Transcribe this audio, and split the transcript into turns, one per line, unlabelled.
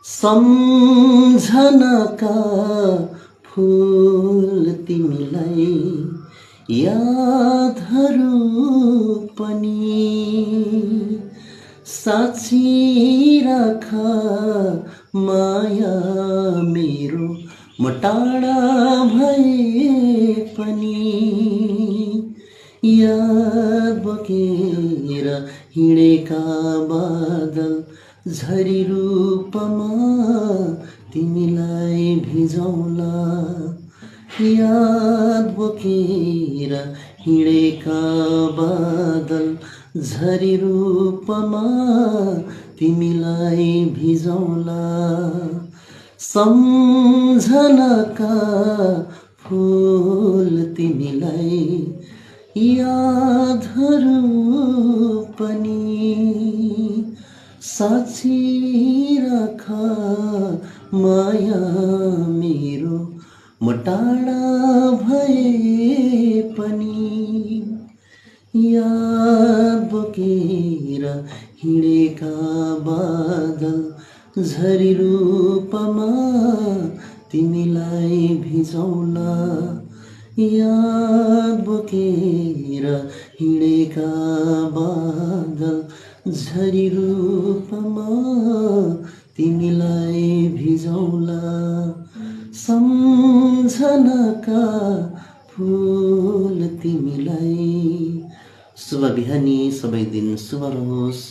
सम्झनाका फूल तिमीलाई यादहरू पनि साँची राख माया मेरो म टाढा भए पनि याद बोकेर हिँडेका बादल झरी रूपमा तिमीलाई भिजाउला याद बोकेर हिँडेका बादल झरी रूपमा तिमीलाई भिजाउला सम्झनाका फूल तिमीलाई यादहरू पनि साँची राख माया मेरो म टाढा भए पनि याद बोकेर हिँडेका बादल झरी रूपमा तिमीलाई भिजाउला याद बोकेर हिँडेका बादल झरी रूपमा तिमीलाई भिजाउला सम्झनाका फूल तिमीलाई। शुभ बिहानी, सबै दिन शुभ रहोस्।